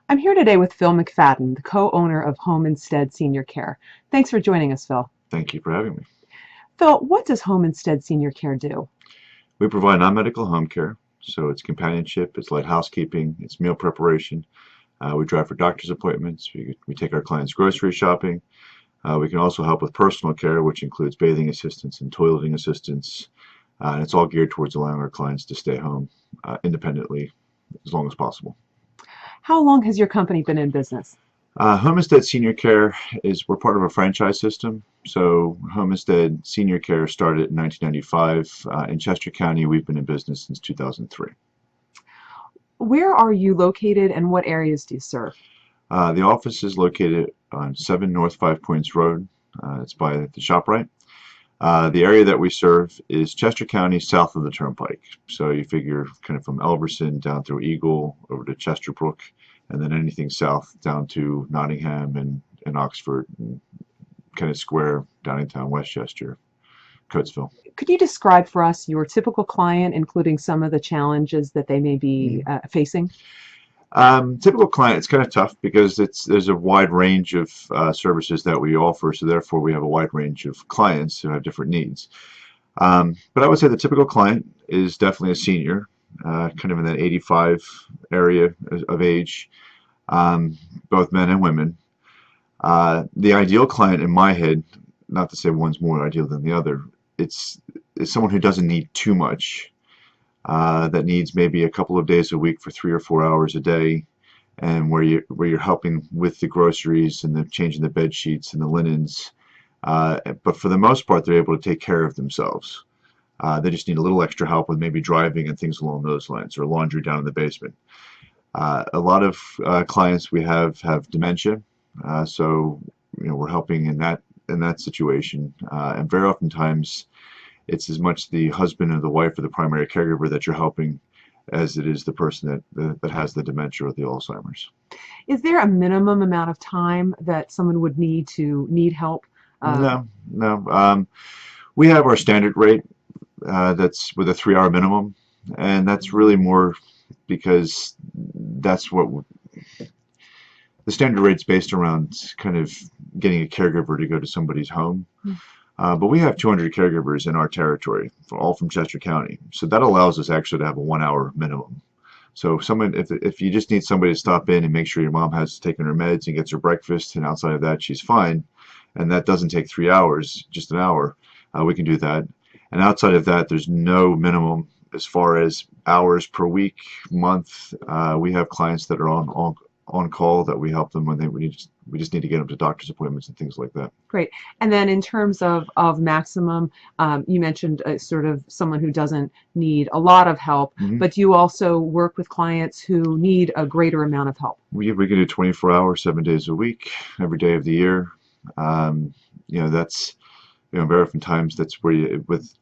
I'm here today with Phil McFadden, the co-owner of Home Instead Senior Care. Thanks for joining us, Phil. Thank you for having me. Phil, what does Home Instead Senior Care do? We provide non-medical home care, so it's companionship, it's light housekeeping, it's meal preparation. We drive for doctor's appointments. We take our clients grocery shopping. We can also help with personal care, which includes bathing assistance and toileting assistance. And it's all geared towards allowing our clients to stay home independently as long as possible. How long has your company been in business? Homestead Senior Care we're part of a franchise system. So Homestead Senior Care started in 1995. In Chester County, we've been in business since 2003. Where are you located and what areas do you serve? The office is located on 7 North Five Points Road. It's by the ShopRite. The area that we serve is Chester County south of the Turnpike. So you figure kind of from Elverson down through Eagle over to Chesterbrook, and then anything south down to Nottingham and Oxford, and kind of square, Downingtown, Westchester, Coatesville. Could you describe for us your typical client, including some of the challenges that they may be facing? Typical client, it's kind of tough because there's a wide range of services that we offer, so therefore we have a wide range of clients who have different needs. But I would say the typical client is definitely a senior, kind of in that 85 area of age, both men and women. The ideal client in my head, not to say one's more ideal than the other, it's someone who doesn't need too much. That needs maybe a couple of days a week for 3 or 4 hours a day, and where you're helping with the groceries and the changing the bed sheets and the linens. But for the most part, they're able to take care of themselves. They just need a little extra help with maybe driving and things along those lines, or laundry down in the basement. A lot of clients we have dementia, so we're helping in that situation, and very oftentimes it's as much the husband or the wife or the primary caregiver that you're helping as it is the person that has the dementia or the Alzheimer's. Is there a minimum amount of time that someone would need help? No. We have our standard rate that's with a 3-hour minimum, and that's really more because that's what the standard rate's based around, kind of getting a caregiver to go to somebody's home. But we have 200 caregivers in our territory, all from Chester County. So that allows us actually to have a 1-hour minimum. So if you just need somebody to stop in and make sure your mom has taken her meds and gets her breakfast, and outside of that she's fine, and that doesn't take 3 hours, just an hour, we can do that. And outside of that, there's no minimum as far as hours per week, month. We have clients that are on call that we help them when we just need to get them to doctor's appointments and things like that. Great. And then in terms of maximum, you mentioned sort of someone who doesn't need a lot of help, but you also work with clients who need a greater amount of help. We can do 24 hours, 7 days a week, every day of the year. That's very often times that's where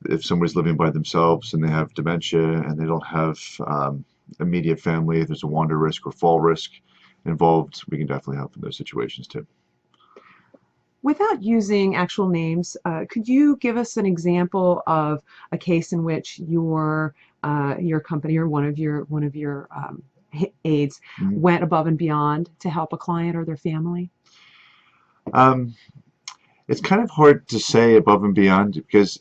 if somebody's living by themselves and they have dementia and they don't have immediate family, there's a wander risk or fall risk involved, we can definitely help in those situations too. Without using actual names, could you give us an example of a case in which your company or one of your aides went above and beyond to help a client or their family? It's kind of hard to say above and beyond because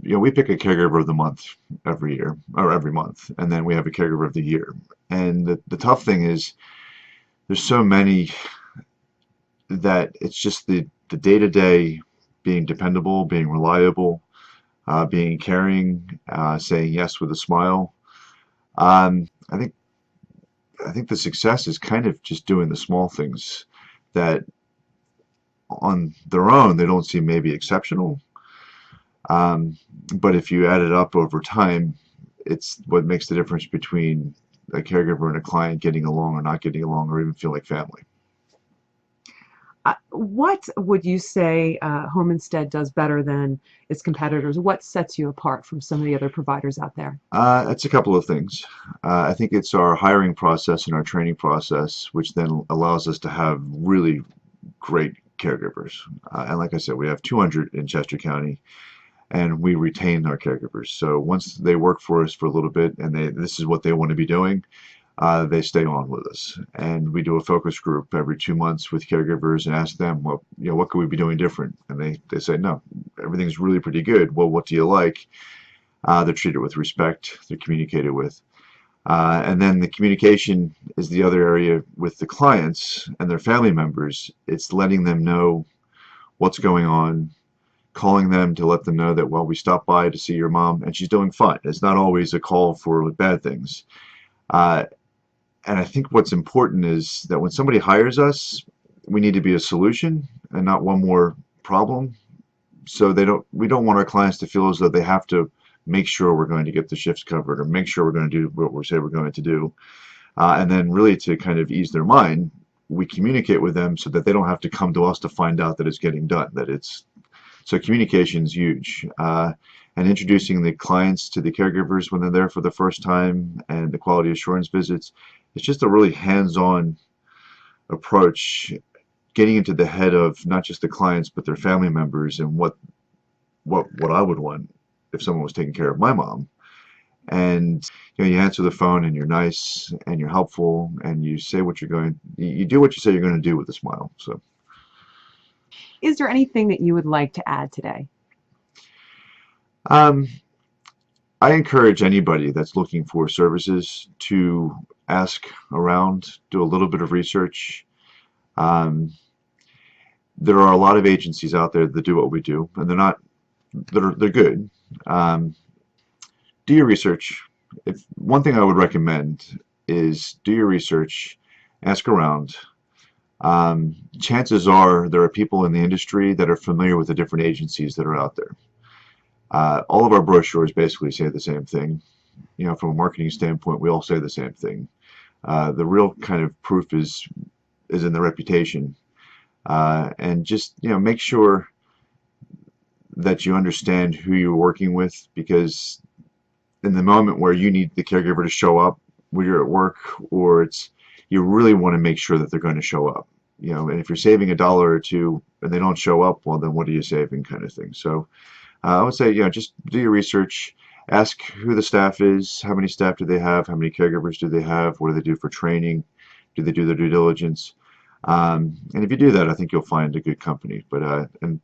we pick a caregiver of the month every year or every month, and then we have a caregiver of the year. And the tough thing is there's so many that it's just the day-to-day being dependable, being reliable, being caring, saying yes with a smile. I think the success is kind of just doing the small things that on their own they don't seem maybe exceptional, but if you add it up over time, it's what makes the difference between a caregiver and a client getting along or not getting along, or even feel like family. What would you say Home Instead does better than its competitors? What sets you apart from some of the other providers out there? It's a couple of things. I think it's our hiring process and our training process, which then allows us to have really great caregivers. And like I said, we have 200 in Chester County, and we retain our caregivers. So once they work for us for a little bit and this is what they want to be doing, they stay on with us. And we do a focus group every 2 months with caregivers and ask them, well, what could we be doing different? And they say, no, everything's really pretty good. Well, what do you like? They're treated with respect. They're communicated with. And then the communication is the other area with the clients and their family members. It's letting them know what's going on, calling them to let them know that, well, we stopped by to see your mom and she's doing fine. It's not always a call for bad things. And I think what's important is that when somebody hires us, we need to be a solution and not one more problem. So we don't want our clients to feel as though they have to make sure we're going to get the shifts covered or make sure we're going to do what we say we're going to do. And then really to kind of ease their mind, we communicate with them so that they don't have to come to us to find out that it's getting done. So communication is huge. And introducing the clients to the caregivers when they're there for the first time and the quality assurance visits, it's just a really hands-on approach, getting into the head of not just the clients but their family members and what I would want if someone was taking care of my mom. And you answer the phone and you're nice and you're helpful and you say you do what you say you're going to do with a smile. So, Is there anything that you would like to add today? I encourage anybody that's looking for services to ask around, do a little bit of research. There are a lot of agencies out there that do what we do, and they're good. Do your research. One thing I would recommend is do your research, ask around. Chances are there are people in the industry that are familiar with the different agencies that are out there. All of our brochures basically say the same thing. From a marketing standpoint, we all say the same thing. The real kind of proof is in the reputation. And just make sure that you understand who you're working with, because in the moment where you need the caregiver to show up when you're at work, or you really want to make sure that they're going to show up. And if you're saving $1 or $2 and they don't show up, well, then what are you saving, kind of thing. So I would say, just do your research, ask who the staff is, how many staff do they have, how many caregivers do they have, what do they do for training, do they do their due diligence, and if you do that, I think you'll find a good company. But and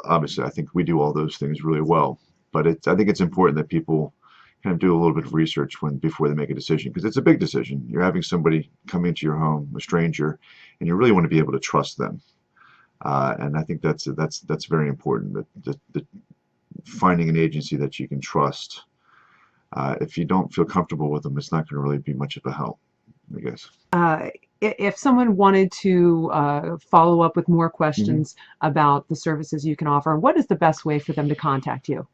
obviously, I think we do all those things really well. But I think it's important that people kind of do a little bit of research before they make a decision, because it's a big decision. You're having somebody come into your home, a stranger, and you really want to be able to trust them. And I think that's very important. That finding an agency that you can trust. If you don't feel comfortable with them, it's not going to really be much of a help, I guess. If someone wanted to follow up with more questions about the services you can offer, what is the best way for them to contact you?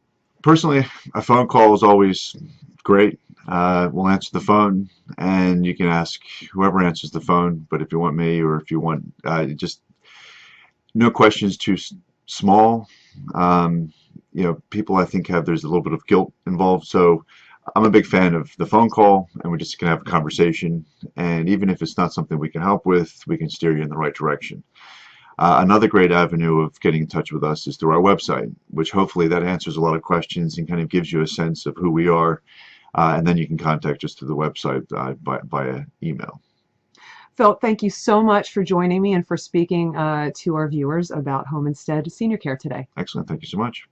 Personally, a phone call is always great. We'll answer the phone, and you can ask whoever answers the phone. But if you want me, or if you want just no questions too small. People I think there's a little bit of guilt involved. So I'm a big fan of the phone call, and we're just going to have a conversation. And even if it's not something we can help with, we can steer you in the right direction. Another great avenue of getting in touch with us is through our website, which hopefully that answers a lot of questions and kind of gives you a sense of who we are. And then you can contact us through the website via email. Phil, thank you so much for joining me and for speaking to our viewers about home instead senior care today. Excellent. Thank you so much.